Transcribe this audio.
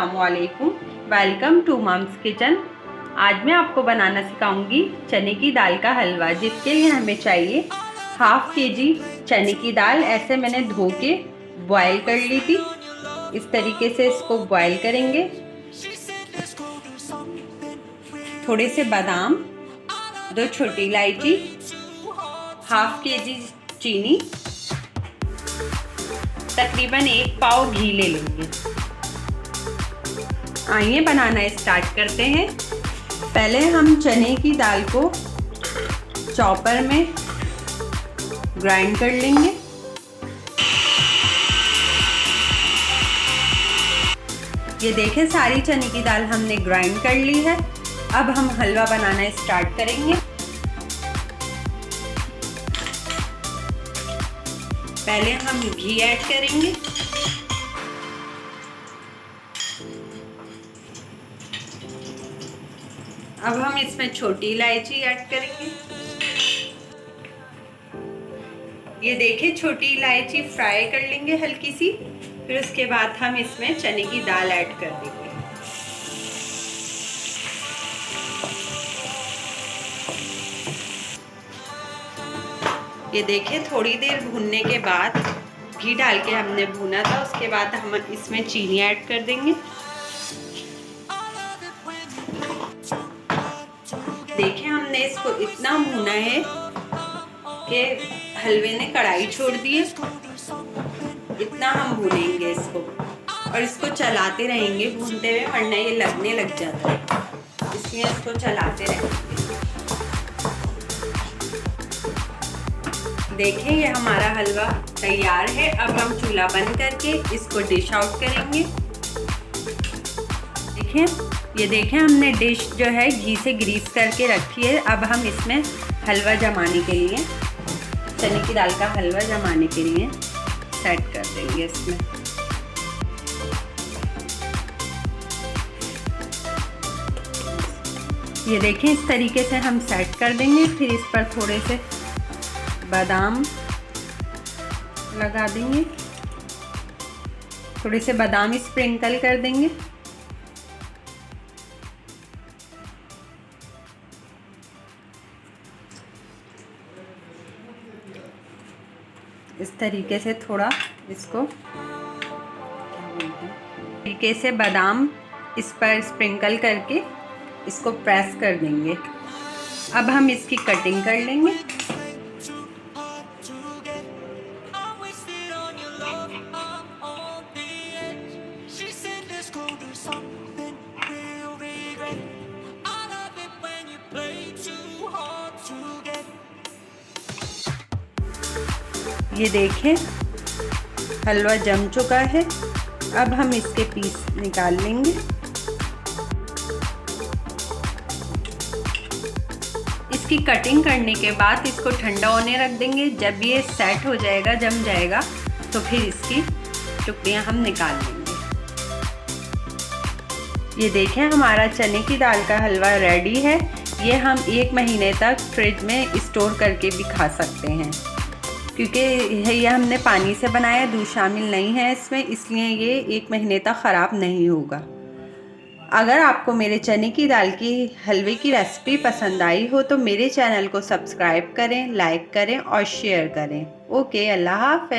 अस्सलामुअलैकुम। Welcome to mom's kitchen. आज मैं आपको बनाना सिखाऊंगी चने की दाल का हलवा, जिसके लिए हमें चाहिए हाफ केजी चने की दाल। ऐसे मैंने धो के बॉयल कर ली थी। इस तरीके से इसको बॉयल करेंगे। थोड़े से बादाम, 2 छोटी इलायची, हाफ केजी चीनी, तकरीबन 1 पाव घी ले लेंगे। आइए बनाना स्टार्ट करते हैं। पहले हम चने की दाल को चॉपर में ग्राइंड कर लेंगे। ये देखें, सारी चने की दाल हमने ग्राइंड कर ली है। अब हम हलवा बनाना स्टार्ट करेंगे। पहले हम घी ऐड करेंगे। अब हम इसमें छोटी इलायची ऐड करेंगे। ये देखिए, छोटी इलायची फ्राई कर लेंगे हल्की सी। फिर उसके बाद हम इसमें चने की दाल ऐड कर देंगे। ये देखिए, थोड़ी देर भूनने के बाद, घी डाल के हमने भूना था, उसके बाद हम इसमें चीनी ऐड कर देंगे। देखिए, हमने इसको इतना भूना है कि हलवे ने कढ़ाई छोड़ दी है। इतना हम भूनेंगे इसको, और इसको चलाते रहेंगे भूनते हुए, वरना ये लगने लग जाता है। इसलिए इसको चलाते रहेंगे। देखें, ये हमारा हलवा तैयार है। अब हम चूल्हा बंद करके इसको डिश आउट करेंगे। ये देखें, हमने डिश जो है घी से ग्रीस करके रखी है। अब हम इसमें हलवा जमाने के लिए, चने की दाल का हलवा जमाने के लिए सेट कर देंगे इसमें। ये देखें, इस तरीके से हम सेट कर देंगे। फिर इस पर थोड़े से बादाम लगा देंगे, थोड़े से बादाम स्प्रिंकल कर देंगे। इस तरीके से थोड़ा इसको तरीके से बादाम इस पर स्प्रिंकल करके इसको प्रेस कर देंगे। अब हम इसकी कटिंग कर लेंगे। ये देखें, हलवा जम चुका है। अब हम इसके पीस निकाल लेंगे। इसकी कटिंग करने के बाद इसको ठंडा होने रख देंगे। जब ये सेट हो जाएगा, जम जाएगा, तो फिर इसकी टुकड़ियां हम निकाल लेंगे। ये देखें, हमारा चने की दाल का हलवा रेडी है। ये हम 1 महीने तक फ्रिज में स्टोर करके भी खा सकते हैं, क्योंकि ये हमने पानी से बनाया, दूध शामिल नहीं है इसमें, इसलिए ये 1 महीने तक ख़राब नहीं होगा। अगर आपको मेरे चने की दाल की हलवे की रेसिपी पसंद आई हो तो मेरे चैनल को सब्सक्राइब करें, लाइक करें और शेयर करें। ओके, अल्लाह हाफ़िज़।